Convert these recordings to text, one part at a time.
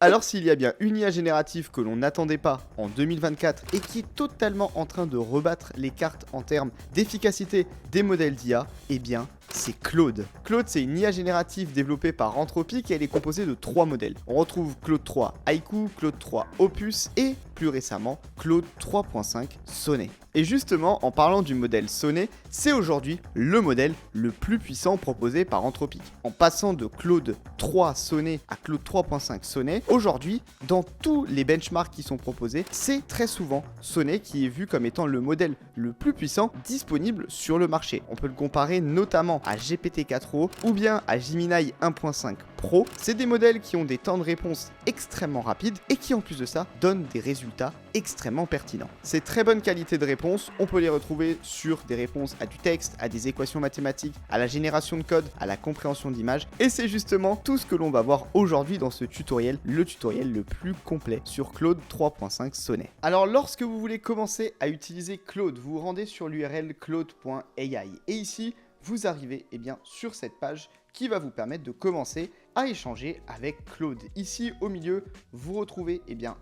Alors s'il y a bien une IA générative que l'on n'attendait pas en 2024 et qui est totalement en train de rebattre les cartes en termes d'efficacité des modèles d'IA, eh bien c'est Claude. Claude, c'est une IA générative développée par Anthropic et elle est composée de 3 modèles. On retrouve Claude 3 Haiku, Claude 3 Opus et plus récemment Claude 3.5 Sonnet. Et justement, en parlant du modèle Sonnet, c'est aujourd'hui le modèle le plus puissant proposé par Anthropic. En passant de Claude 3 Sonnet à Claude 3.5 Sonnet, aujourd'hui, dans tous les benchmarks qui sont proposés, c'est très souvent Sonnet qui est vu comme étant le modèle le plus puissant disponible sur le marché. On peut le comparer notamment à GPT-4o ou bien à Gemini 1.5 Pro. C'est des modèles qui ont des temps de réponse extrêmement rapides et qui en plus de ça donnent des résultats extrêmement pertinents. Ces très bonnes qualités de réponse, on peut les retrouver sur des réponses à du texte, à des équations mathématiques, à la génération de code, à la compréhension d'images. Et c'est justement tout ce que l'on va voir aujourd'hui dans ce tutoriel, le tutoriel le plus complet sur Claude 3.5 Sonnet. Alors lorsque vous voulez commencer à utiliser Claude, vous vous rendez sur l'URL claude.ai et ici vous arrivez sur cette page qui va vous permettre de commencer à échanger avec Claude. Ici au milieu, vous retrouvez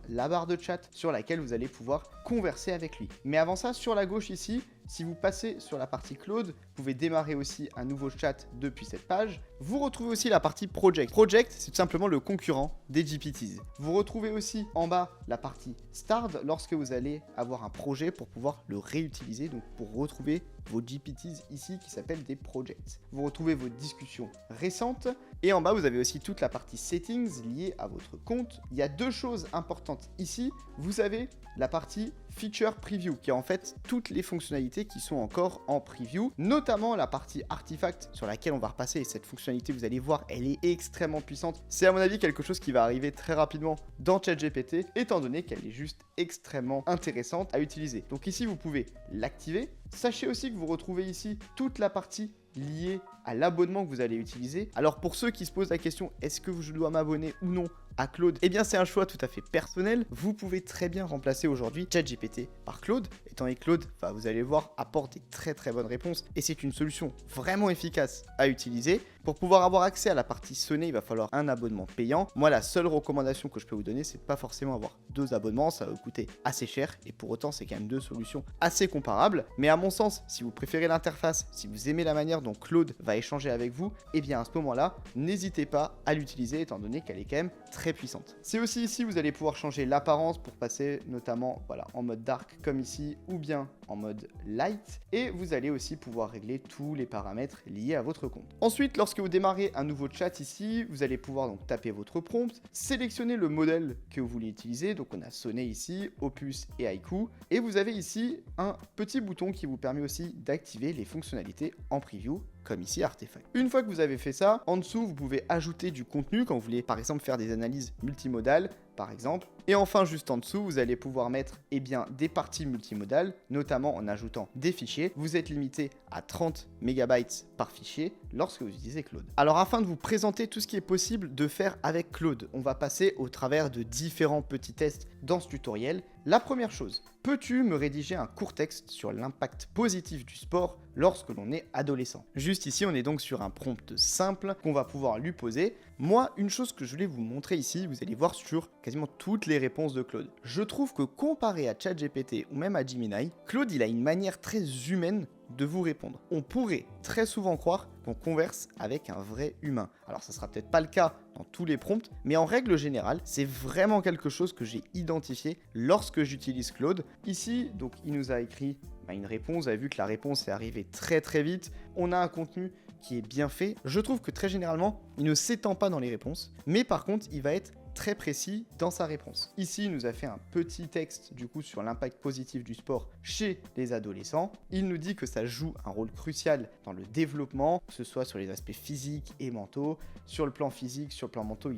la barre de chat sur laquelle vous allez pouvoir converser avec lui. Mais avant ça, sur la gauche ici, si vous passez sur la partie Claude, vous pouvez démarrer aussi un nouveau chat depuis cette page. Vous retrouvez aussi la partie Project. Project, c'est tout simplement le concurrent des GPTs. Vous retrouvez aussi en bas la partie Start lorsque vous allez avoir un projet pour pouvoir le réutiliser, donc pour retrouver vos GPTs ici qui s'appellent des projects. Vous retrouvez vos discussions récentes et en bas vous avez aussi toute la partie settings liée à votre compte. Il y a deux choses importantes ici. Vous avez la partie feature preview qui est en fait toutes les fonctionnalités qui sont encore en preview, notamment la partie artefact sur laquelle on va repasser. Et cette fonctionnalité, vous allez voir, elle est extrêmement puissante. C'est à mon avis quelque chose qui va arriver très rapidement dans ChatGPT étant donné qu'elle est juste extrêmement intéressante à utiliser. Donc ici vous pouvez l'activer. Sachez aussi que vous retrouvez ici toute la partie liée à l'abonnement que vous allez utiliser. Alors pour ceux qui se posent la question, est-ce que je dois m'abonner ou non à Claude? Eh bien c'est un choix tout à fait personnel. Vous pouvez très bien remplacer aujourd'hui ChatGPT par Claude, étant donné que Claude, vous allez voir, apporte des très bonnes réponses et c'est une solution vraiment efficace à utiliser. Pour pouvoir avoir accès à la partie Sonnet, il va falloir un abonnement payant. Moi, la seule recommandation que je peux vous donner, c'est de pas forcément avoir 2 abonnements, ça va vous coûter assez cher et pour autant, c'est quand même 2 solutions assez comparables. Mais à mon sens, si vous préférez l'interface, si vous aimez la manière dont Claude va échanger avec vous, eh bien à ce moment-là, n'hésitez pas à l'utiliser étant donné qu'elle est quand même très puissante. C'est aussi ici vous allez pouvoir changer l'apparence pour passer notamment en mode dark comme ici ou bien en mode light et vous allez aussi pouvoir régler tous les paramètres liés à votre compte. Ensuite, lorsque vous démarrez un nouveau chat ici, vous allez pouvoir donc taper votre prompt, sélectionner le modèle que vous voulez utiliser. Donc on a Sonnet ici, Opus et Haiku et vous avez ici un petit bouton qui vous permet aussi d'activer les fonctionnalités en preview comme ici Artefact. Une fois que vous avez fait ça, en dessous vous pouvez ajouter du contenu quand vous voulez par exemple faire des analyses multimodales par exemple. Et enfin juste en dessous vous allez pouvoir mettre des parties multimodales, notamment en ajoutant des fichiers. Vous êtes limité à 30 MB par fichier lorsque vous utilisez Claude. Alors afin de vous présenter tout ce qui est possible de faire avec Claude, on va passer au travers de différents petits tests dans ce tutoriel. La première chose, peux-tu me rédiger un court texte sur l'impact positif du sport lorsque l'on est adolescent? Juste ici, on est donc sur un prompt simple qu'on va pouvoir lui poser. Moi, une chose que je voulais vous montrer ici, vous allez voir sur quasiment toutes les réponses de Claude. Je trouve que comparé à ChatGPT ou même à Gemini, Claude, il a une manière très humaine de vous répondre. On pourrait très souvent croire qu'on converse avec un vrai humain. Alors ça sera peut-être pas le cas dans tous les prompts, mais en règle générale, c'est vraiment quelque chose que j'ai identifié lorsque j'utilise Claude. Ici, donc il nous a écrit une réponse, vous avez vu que la réponse est arrivée très vite. On a un contenu qui est bien fait. Je trouve que très généralement, il ne s'étend pas dans les réponses, mais par contre, il va être très précis dans sa réponse. Ici, il nous a fait un petit texte du coup sur l'impact positif du sport chez les adolescents. Il nous dit que ça joue un rôle crucial dans le développement, que ce soit sur les aspects physiques et mentaux. Sur le plan physique, sur le plan mentaux,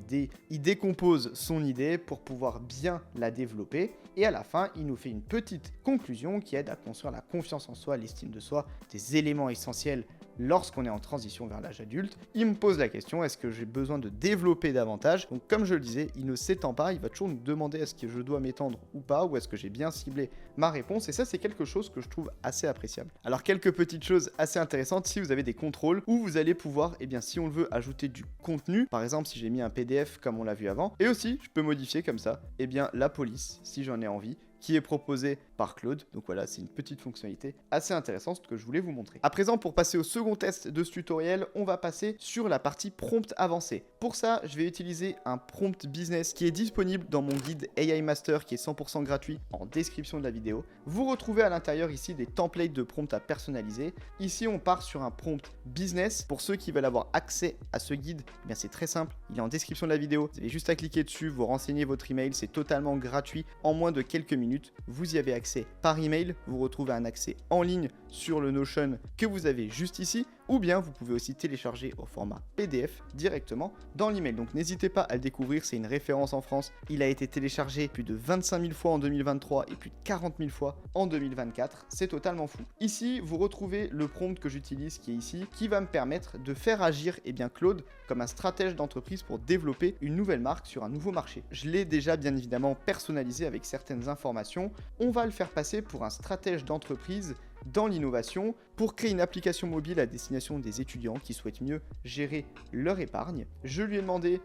il décompose son idée pour pouvoir bien la développer. Et à la fin, il nous fait une petite conclusion qui aide à construire la confiance en soi, l'estime de soi, des éléments essentiels lorsqu'on est en transition vers l'âge adulte. Il me pose la question, est-ce que j'ai besoin de développer davantage? Donc comme je le disais, il ne s'étend pas, il va toujours nous demander est-ce que je dois m'étendre ou pas, ou est-ce que j'ai bien ciblé ma réponse, et ça c'est quelque chose que je trouve assez appréciable. Alors quelques petites choses assez intéressantes, si vous avez des contrôles où vous allez pouvoir, si on le veut, ajouter du contenu, par exemple si j'ai mis un PDF comme on l'a vu avant, et aussi je peux modifier comme ça, la police, si j'en ai envie, qui est proposé par Claude. Donc voilà, c'est une petite fonctionnalité assez intéressante que je voulais vous montrer. À présent, pour passer au second test de ce tutoriel, on va passer sur la partie prompt avancé. Pour ça, je vais utiliser un prompt business qui est disponible dans mon guide AI Master qui est 100% gratuit en description de la vidéo. Vous retrouvez à l'intérieur ici des templates de prompt à personnaliser. Ici, on part sur un prompt business. Pour ceux qui veulent avoir accès à ce guide, c'est très simple. Il est en description de la vidéo. Vous avez juste à cliquer dessus, vous renseignez votre email. C'est totalement gratuit. En moins de quelques minutes, vous y avez accès par email. Vous retrouvez un accès en ligne sur le Notion que vous avez juste ici, ou bien vous pouvez aussi télécharger au format PDF directement dans l'email. Donc n'hésitez pas à le découvrir, c'est une référence en France. Il a été téléchargé plus de 25 000 fois en 2023 et plus de 40 000 fois en 2024. C'est totalement fou. Ici, vous retrouvez le prompt que j'utilise qui est ici, qui va me permettre de faire agir Claude comme un stratège d'entreprise pour développer une nouvelle marque sur un nouveau marché. Je l'ai déjà bien évidemment personnalisé avec certaines informations. On va le faire passer pour un stratège d'entreprise dans l'innovation pour créer une application mobile à destination des étudiants qui souhaitent mieux gérer leur épargne. Je lui ai demandé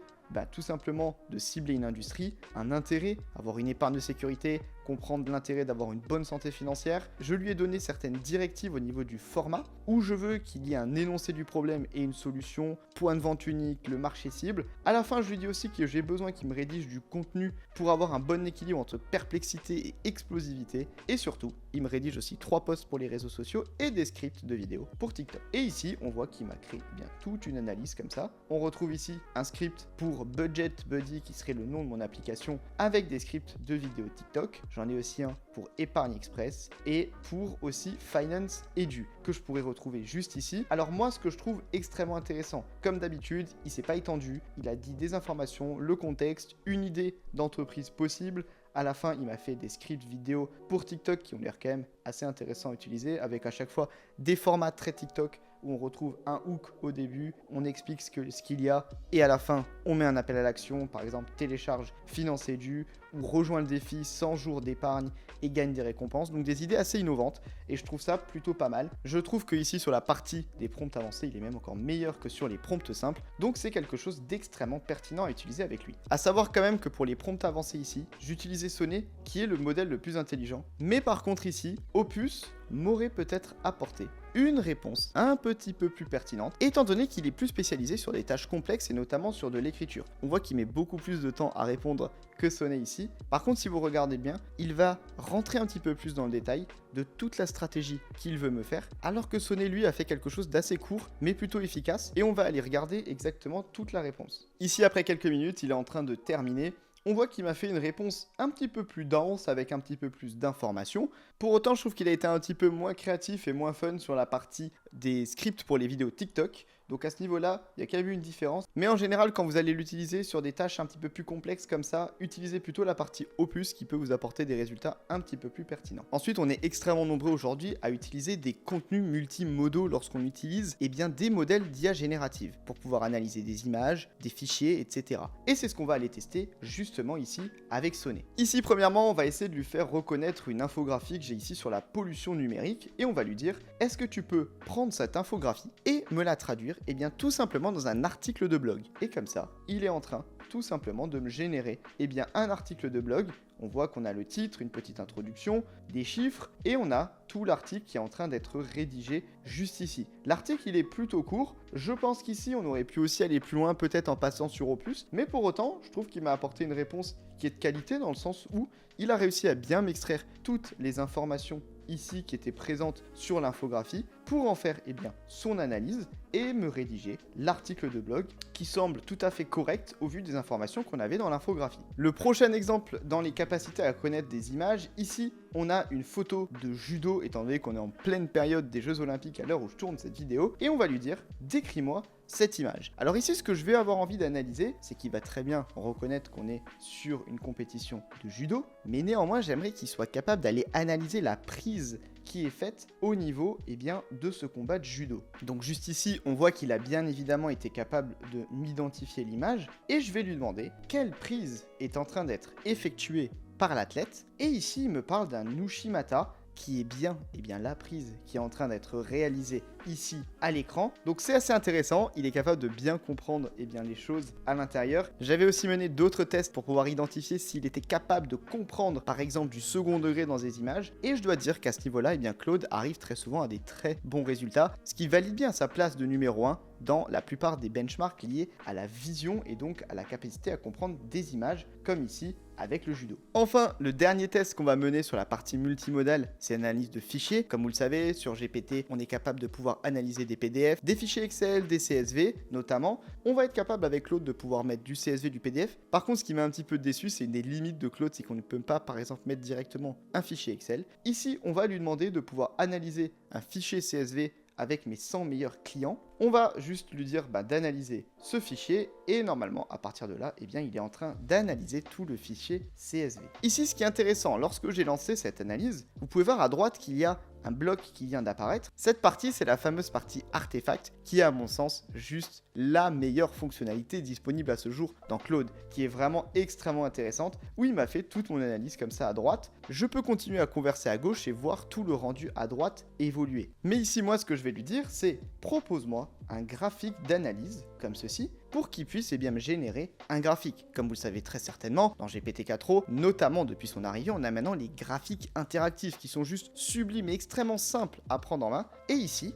tout simplement de cibler une industrie, un intérêt, avoir une épargne de sécurité, comprendre l'intérêt d'avoir une bonne santé financière. Je lui ai donné certaines directives au niveau du format, où je veux qu'il y ait un énoncé du problème et une solution, point de vente unique, le marché cible. À la fin, je lui dis aussi que j'ai besoin qu'il me rédige du contenu pour avoir un bon équilibre entre perplexité et explosivité. Et surtout, il me rédige aussi 3 posts pour les réseaux sociaux et des scripts de vidéos pour TikTok. Et ici, on voit qu'il m'a créé toute une analyse comme ça. On retrouve ici un script pour Budget Buddy qui serait le nom de mon application avec des scripts de vidéos TikTok. J'en ai aussi un pour Épargne Express et pour aussi Finance Edu que je pourrais retrouver juste ici. Alors moi, ce que je trouve extrêmement intéressant, comme d'habitude, il s'est pas étendu, il a dit des informations, le contexte, une idée d'entreprise possible. À la fin, il m'a fait des scripts vidéo pour TikTok qui ont l'air quand même assez intéressants à utiliser, avec à chaque fois des formats très TikTok où on retrouve un hook au début, on explique ce qu'il y a, et à la fin, on met un appel à l'action, par exemple télécharge Finance Edu, ou rejoins le défi 100 jours d'épargne et gagne des récompenses. Donc des idées assez innovantes, et je trouve ça plutôt pas mal. Je trouve que ici sur la partie des prompts avancés, il est même encore meilleur que sur les prompts simples, donc c'est quelque chose d'extrêmement pertinent à utiliser avec lui. À savoir quand même que pour les prompts avancés ici, j'utilisais Sonnet, qui est le modèle le plus intelligent, mais par contre ici, Opus m'aurait peut-être apporté une réponse un petit peu plus pertinente, étant donné qu'il est plus spécialisé sur des tâches complexes et notamment sur de l'écriture. On voit qu'il met beaucoup plus de temps à répondre que Sonnet ici. Par contre, si vous regardez bien, il va rentrer un petit peu plus dans le détail de toute la stratégie qu'il veut me faire, alors que Sonnet, lui, a fait quelque chose d'assez court, mais plutôt efficace, et on va aller regarder exactement toute la réponse. Ici, après quelques minutes, il est en train de terminer. On voit qu'il m'a fait une réponse un petit peu plus dense, avec un petit peu plus d'informations. Pour autant, je trouve qu'il a été un petit peu moins créatif et moins fun sur la partie des scripts pour les vidéos TikTok. Donc à ce niveau-là, il y a quand même eu une différence. Mais en général, quand vous allez l'utiliser sur des tâches un petit peu plus complexes comme ça, utilisez plutôt la partie Opus qui peut vous apporter des résultats un petit peu plus pertinents. Ensuite, on est extrêmement nombreux aujourd'hui à utiliser des contenus multimodaux lorsqu'on utilise des modèles d'IA générative pour pouvoir analyser des images, des fichiers, etc. Et c'est ce qu'on va aller tester justement ici avec Sonnet. Ici, premièrement, on va essayer de lui faire reconnaître une infographie que j'ai ici sur la pollution numérique et on va lui dire, est-ce que tu peux prendre cette infographie et me la traduire tout simplement dans un article de blog. Et comme ça, il est en train tout simplement de me générer un article de blog. On voit qu'on a le titre, une petite introduction, des chiffres et on a tout l'article qui est en train d'être rédigé juste ici. L'article il est plutôt court, je pense qu'ici on aurait pu aussi aller plus loin peut-être en passant sur Opus, mais pour autant je trouve qu'il m'a apporté une réponse qui est de qualité dans le sens où il a réussi à bien m'extraire toutes les informations ici qui étaient présentes sur l'infographie pour en faire son analyse et me rédiger l'article de blog qui semble tout à fait correct au vu des informations qu'on avait dans l'infographie. Le prochain exemple dans les capacités à connaître des images, ici on a une photo de judo étant donné qu'on est en pleine période des Jeux Olympiques à l'heure où je tourne cette vidéo et on va lui dire décris-moi cette image. Alors ici ce que je vais avoir envie d'analyser c'est qu'il va très bien reconnaître qu'on est sur une compétition de judo mais néanmoins j'aimerais qu'il soit capable d'aller analyser la prise qui est faite au niveau de ce combat de judo. Donc juste ici, on voit qu'il a bien évidemment été capable de m'identifier l'image et je vais lui demander quelle prise est en train d'être effectuée par l'athlète. Et ici, il me parle d'un Ushimata qui est bien la prise qui est en train d'être réalisée ici à l'écran. Donc c'est assez intéressant, il est capable de bien comprendre les choses à l'intérieur. J'avais aussi mené d'autres tests pour pouvoir identifier s'il était capable de comprendre par exemple du second degré dans des images. Et je dois dire qu'à ce niveau-là, Claude arrive très souvent à des très bons résultats, ce qui valide bien sa place de numéro 1 dans la plupart des benchmarks liés à la vision et donc à la capacité à comprendre des images, comme ici avec le judo. Enfin, le dernier test qu'on va mener sur la partie multimodale, c'est l'analyse de fichiers. Comme vous le savez, sur GPT, on est capable de pouvoir analyser des PDF, des fichiers Excel, des CSV notamment. On va être capable avec Claude de pouvoir mettre du CSV, du PDF. Par contre, ce qui m'a un petit peu déçu, c'est une des limites de Claude, c'est qu'on ne peut pas, par exemple, mettre directement un fichier Excel. Ici, on va lui demander de pouvoir analyser un fichier CSV avec mes 100 meilleurs clients. On va juste lui dire d'analyser ce fichier et normalement à partir de là, il est en train d'analyser tout le fichier CSV. Ici, ce qui est intéressant, lorsque j'ai lancé cette analyse, vous pouvez voir à droite qu'il y a un bloc qui vient d'apparaître. Cette partie, c'est la fameuse partie artefact qui est à mon sens juste la meilleure fonctionnalité disponible à ce jour dans Claude, qui est vraiment extrêmement intéressante, où il m'a fait toute mon analyse comme ça à droite. Je peux continuer à converser à gauche et voir tout le rendu à droite évoluer. Mais ici, moi, ce que je vais lui dire, c'est propose-moi un graphique d'analyse comme ceci pour qu'il puisse me générer un graphique. Comme vous le savez très certainement, dans GPT-4o, notamment depuis son arrivée, on a maintenant les graphiques interactifs qui sont juste sublimes et extrêmement simples à prendre en main. Et ici,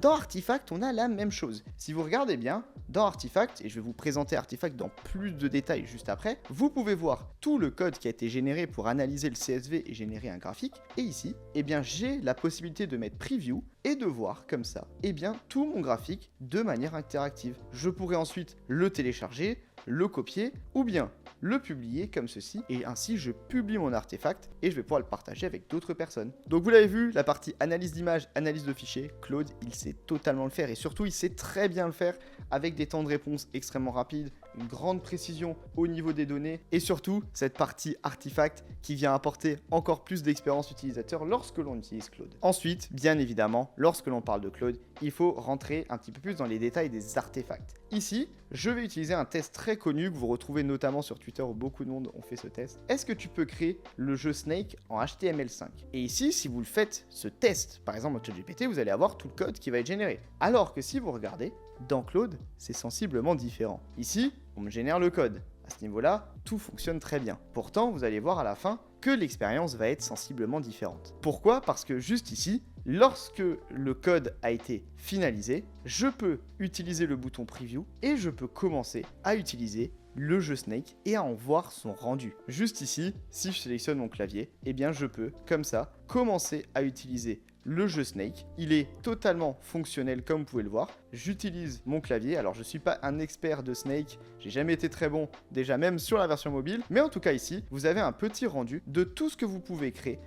dans Artifact, on a la même chose. Si vous regardez bien, dans Artifact, et je vais vous présenter Artifact dans plus de détails juste après, vous pouvez voir tout le code qui a été généré pour analyser le CSV et générer un graphique. Et ici, j'ai la possibilité de mettre Preview et de voir comme ça, tout mon graphique de manière interactive. Je pourrais ensuite le télécharger, le copier ou bien le publier comme ceci et ainsi je publie mon artefact et je vais pouvoir le partager avec d'autres personnes. Donc vous l'avez vu, la partie analyse d'image, analyse de fichiers, Claude il sait totalement le faire et surtout il sait très bien le faire avec des temps de réponse extrêmement rapides, une grande précision au niveau des données et surtout cette partie artefact qui vient apporter encore plus d'expérience utilisateur lorsque l'on utilise Claude. Ensuite, bien évidemment, lorsque l'on parle de Claude, il faut rentrer un petit peu plus dans les détails des artefacts. Ici, je vais utiliser un test très connu que vous retrouvez notamment sur Twitter où beaucoup de monde ont fait ce test. Est-ce que tu peux créer le jeu Snake en HTML5 ? Et ici, si vous le faites, ce test, par exemple dans ChatGPT, vous allez avoir tout le code qui va être généré. Alors que si vous regardez, dans Claude, c'est sensiblement différent. Ici, on me génère le code. À ce niveau-là, tout fonctionne très bien. Pourtant, vous allez voir à la fin que l'expérience va être sensiblement différente. Pourquoi ? Parce que juste ici, lorsque le code a été finalisé, je peux utiliser le bouton Preview et je peux commencer à utiliser le jeu Snake et à en voir son rendu. Juste ici, si je sélectionne mon clavier, je peux, comme ça, commencer à utiliser le jeu Snake. Il est totalement fonctionnel comme vous pouvez le voir. J'utilise mon clavier. Alors je ne suis pas un expert de Snake, j'ai jamais été très bon déjà même sur la version mobile. Mais en tout cas ici, vous avez un petit rendu de tout ce que vous pouvez créer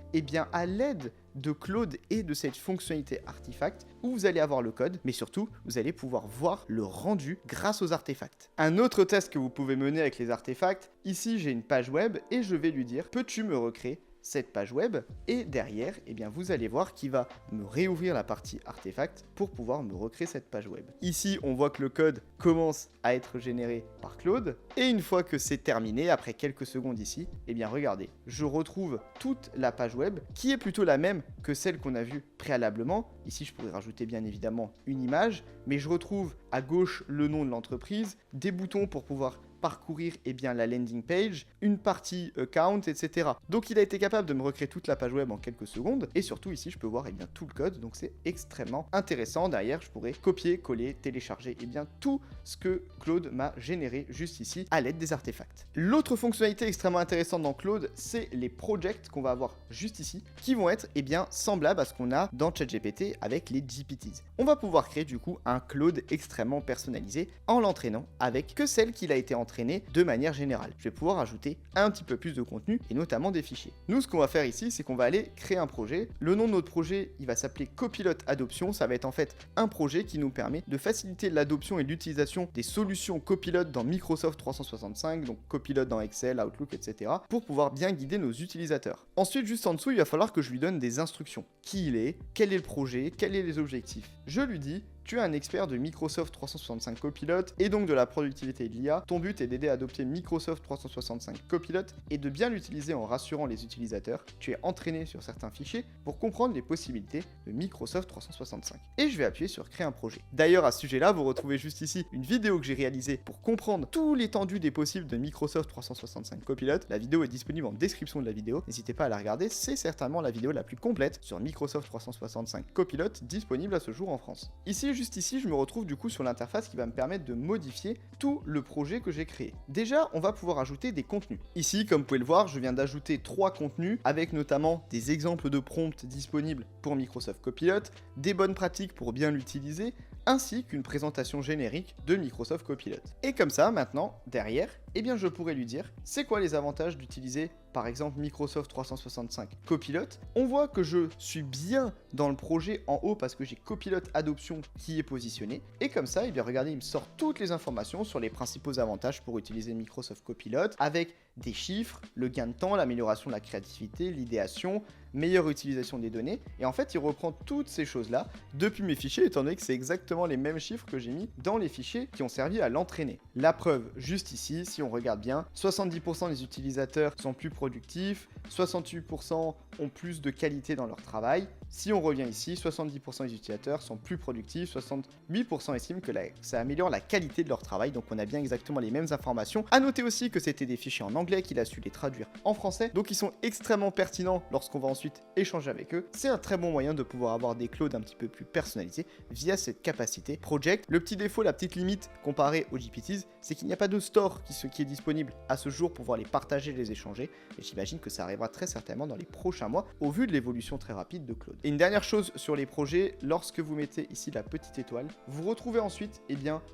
à l'aide de Claude et de cette fonctionnalité artefact où vous allez avoir le code, mais surtout vous allez pouvoir voir le rendu grâce aux artefacts. Un autre test que vous pouvez mener avec les artefacts, ici j'ai une page web et je vais lui dire peux-tu me recréer cette page web et derrière vous allez voir qu'il va me réouvrir la partie artefact pour pouvoir me recréer cette page web. Ici on voit que le code commence à être généré par Claude et une fois que c'est terminé, après quelques secondes ici, regardez, je retrouve toute la page web qui est plutôt la même que celle qu'on a vue préalablement. Ici je pourrais rajouter bien évidemment une image, mais je retrouve à gauche le nom de l'entreprise, des boutons pour pouvoir parcourir la landing page, une partie account, etc. Donc il a été capable de me recréer toute la page web en quelques secondes et surtout ici je peux voir tout le code, donc c'est extrêmement intéressant. Derrière je pourrais copier, coller, télécharger tout ce que Claude m'a généré juste ici à l'aide des artefacts. L'autre fonctionnalité extrêmement intéressante dans Claude, c'est les projects qu'on va avoir juste ici qui vont être semblables à ce qu'on a dans ChatGPT avec les GPTs. On va pouvoir créer du coup un Claude extrêmement personnalisé en l'entraînant avec que celle qu'il a été entraîné entraîner de manière générale. Je vais pouvoir ajouter un petit peu plus de contenu et notamment des fichiers. Nous, ce qu'on va faire ici, c'est qu'on va aller créer un projet. Le nom de notre projet, il va s'appeler Copilot Adoption. Ça va être en fait un projet qui nous permet de faciliter l'adoption et l'utilisation des solutions Copilot dans Microsoft 365, donc Copilot dans Excel, Outlook, etc. pour pouvoir bien guider nos utilisateurs. Ensuite, juste en dessous, il va falloir que je lui donne des instructions. Qui il est, quel est le projet, quels sont les objectifs. Je lui dis: tu es un expert de Microsoft 365 Copilot et donc de la productivité de l'IA. Ton but est d'aider à adopter Microsoft 365 Copilot et de bien l'utiliser en rassurant les utilisateurs. Tu es entraîné sur certains fichiers pour comprendre les possibilités de Microsoft 365. Et je vais appuyer sur créer un projet. D'ailleurs, à ce sujet-là, vous retrouvez juste ici une vidéo que j'ai réalisée pour comprendre tout l'étendue des possibles de Microsoft 365 Copilot. La vidéo est disponible en description de la vidéo. N'hésitez pas à la regarder, c'est certainement la vidéo la plus complète sur Microsoft 365 Copilot disponible à ce jour en France. Juste ici, je me retrouve du coup sur l'interface qui va me permettre de modifier tout le projet que j'ai créé. Déjà, on va pouvoir ajouter des contenus. Ici, comme vous pouvez le voir, je viens d'ajouter 3 contenus avec notamment des exemples de prompts disponibles pour Microsoft Copilot, des bonnes pratiques pour bien l'utiliser, ainsi qu'une présentation générique de Microsoft Copilot. Et comme ça, maintenant, derrière, eh bien je pourrais lui dire c'est quoi les avantages d'utiliser par exemple Microsoft 365 Copilot. On voit que je suis bien dans le projet en haut parce que j'ai Copilot Adoption qui est positionné. Et comme ça, eh bien regardez, il me sort toutes les informations sur les principaux avantages pour utiliser Microsoft Copilot avec des chiffres, le gain de temps, l'amélioration de la créativité, l'idéation, meilleure utilisation des données. Et en fait, il reprend toutes ces choses-là depuis mes fichiers, étant donné que c'est exactement les mêmes chiffres que j'ai mis dans les fichiers qui ont servi à l'entraîner. La preuve, juste ici, si on regarde bien, 70% des utilisateurs sont plus productifs, 68% ont plus de qualité dans leur travail. Si on revient ici, 70% des utilisateurs sont plus productifs, 68% estiment que ça améliore la qualité de leur travail, donc on a bien exactement les mêmes informations. A noter aussi que c'était des fichiers en anglais, qu'il a su les traduire en français, donc ils sont extrêmement pertinents lorsqu'on va ensuite échanger avec eux. C'est un très bon moyen de pouvoir avoir des clouds un petit peu plus personnalisés via cette capacité Project. Le petit défaut, la petite limite comparé aux GPTs, c'est qu'il n'y a pas de store qui est disponible à ce jour pour pouvoir les partager, les échanger, et j'imagine que ça arrivera très certainement dans les prochains mois au vu de l'évolution très rapide de Claude. Et une dernière chose sur les projets, lorsque vous mettez ici la petite étoile, vous retrouvez ensuite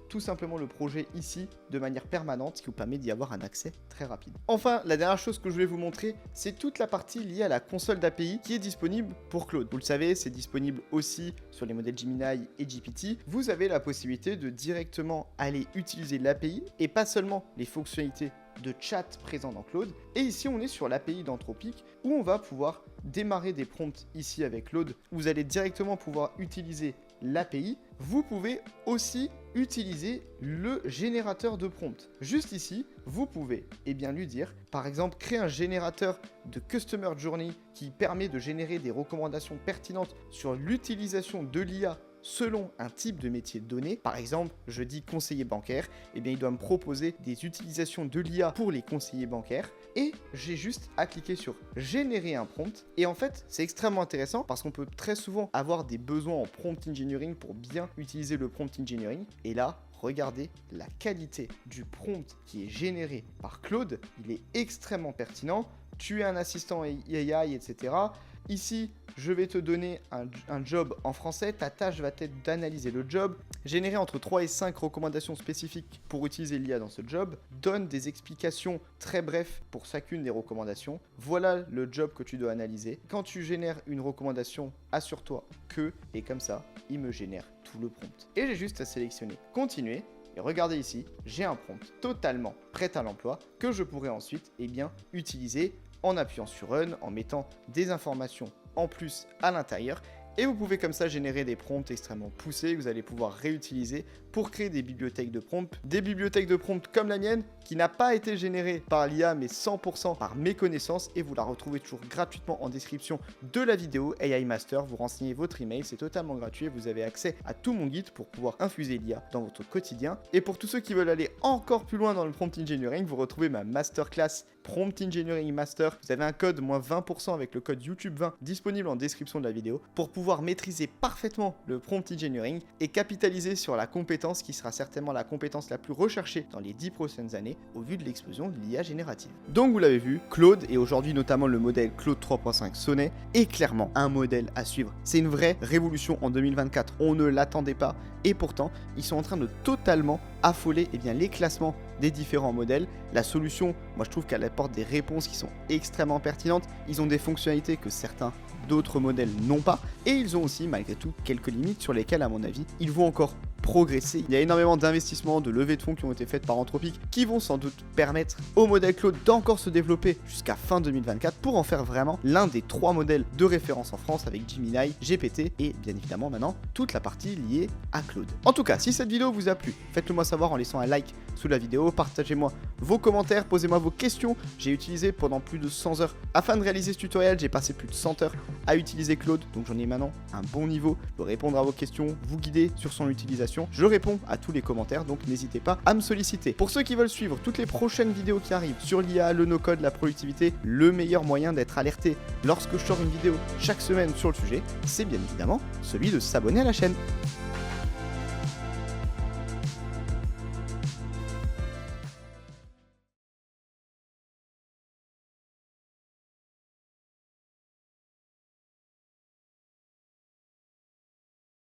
tout simplement le projet ici de manière permanente, ce qui vous permet d'y avoir un accès très rapide. Enfin, la dernière chose que je voulais vous montrer, c'est toute la partie liée à la console d'API qui est disponible pour Claude. Vous le savez, c'est disponible aussi sur les modèles Gemini et GPT. Vous avez la possibilité de directement aller utiliser l'API et pas seulement les fonctionnalités de chat présent dans Claude. Et ici, on est sur l'API d'Anthropic où on va pouvoir démarrer des prompts ici avec Claude. Vous allez directement pouvoir utiliser l'API. Vous pouvez aussi utiliser le générateur de prompts. Juste ici, vous pouvez lui dire, par exemple, créer un générateur de Customer Journey qui permet de générer des recommandations pertinentes sur l'utilisation de l'IA selon un type de métier donné. Par exemple, je dis conseiller bancaire, il doit me proposer des utilisations de l'IA pour les conseillers bancaires et j'ai juste à cliquer sur générer un prompt. Et en fait, c'est extrêmement intéressant parce qu'on peut très souvent avoir des besoins en prompt engineering pour bien utiliser le prompt engineering. Et là, regardez la qualité du prompt qui est généré par Claude. Il est extrêmement pertinent. Tu es un assistant AI, etc. Ici, je vais te donner un job en français. Ta tâche va être d'analyser le job, générer entre 3 et 5 recommandations spécifiques pour utiliser l'IA dans ce job, donne des explications très brèves pour chacune des recommandations. Voilà le job que tu dois analyser. Quand tu génères une recommandation, assure-toi que, et comme ça, il me génère tout le prompt. Et j'ai juste à sélectionner continuer. Et regardez ici, j'ai un prompt totalement prêt à l'emploi que je pourrais ensuite utiliser en appuyant sur Run, en mettant des informations en plus à l'intérieur. Et vous pouvez comme ça générer des prompts extrêmement poussés que vous allez pouvoir réutiliser pour créer des bibliothèques de prompts. Des bibliothèques de prompts comme la mienne qui n'a pas été générée par l'IA mais 100% par mes connaissances et vous la retrouvez toujours gratuitement en description de la vidéo AI Master. Vous renseignez votre email, c'est totalement gratuit et vous avez accès à tout mon guide pour pouvoir infuser l'IA dans votre quotidien. Et pour tous ceux qui veulent aller encore plus loin dans le prompt engineering, vous retrouvez ma masterclass Prompt Engineering Master. Vous avez un code moins 20% avec le code YouTube 20 disponible en description de la vidéo pour pouvoir maîtriser parfaitement le prompt engineering et capitaliser sur la compétence compétence qui sera certainement la compétence la plus recherchée dans les 10 prochaines années au vu de l'explosion de l'IA générative. Donc vous l'avez vu, Claude, et aujourd'hui notamment le modèle Claude 3.5 Sonnet, est clairement un modèle à suivre. C'est une vraie révolution en 2024, on ne l'attendait pas, et pourtant ils sont en train de totalement affoler les classements des différents modèles. La solution, moi je trouve qu'elle apporte des réponses qui sont extrêmement pertinentes, ils ont des fonctionnalités que certains d'autres modèles n'ont pas, et ils ont aussi malgré tout quelques limites sur lesquelles à mon avis ils vont encore progresser. Il y a énormément d'investissements, de levées de fonds qui ont été faites par Anthropic qui vont sans doute permettre au modèle Claude d'encore se développer jusqu'à fin 2024 pour en faire vraiment l'un des 3 modèles de référence en France avec Gemini, GPT et bien évidemment maintenant toute la partie liée à Claude. En tout cas, si cette vidéo vous a plu, faites-le moi savoir en laissant un like sous la vidéo, partagez-moi vos commentaires, posez-moi vos questions. J'ai utilisé pendant plus de 100 heures afin de réaliser ce tutoriel, j'ai passé plus de 100 heures à utiliser Claude, donc j'en ai maintenant un bon niveau de répondre à vos questions, vous guider sur son utilisation. Je réponds à tous les commentaires, donc n'hésitez pas à me solliciter. Pour ceux qui veulent suivre toutes les prochaines vidéos qui arrivent sur l'IA, le no-code, la productivité, le meilleur moyen d'être alerté lorsque je sors une vidéo chaque semaine sur le sujet, c'est bien évidemment celui de s'abonner à la chaîne.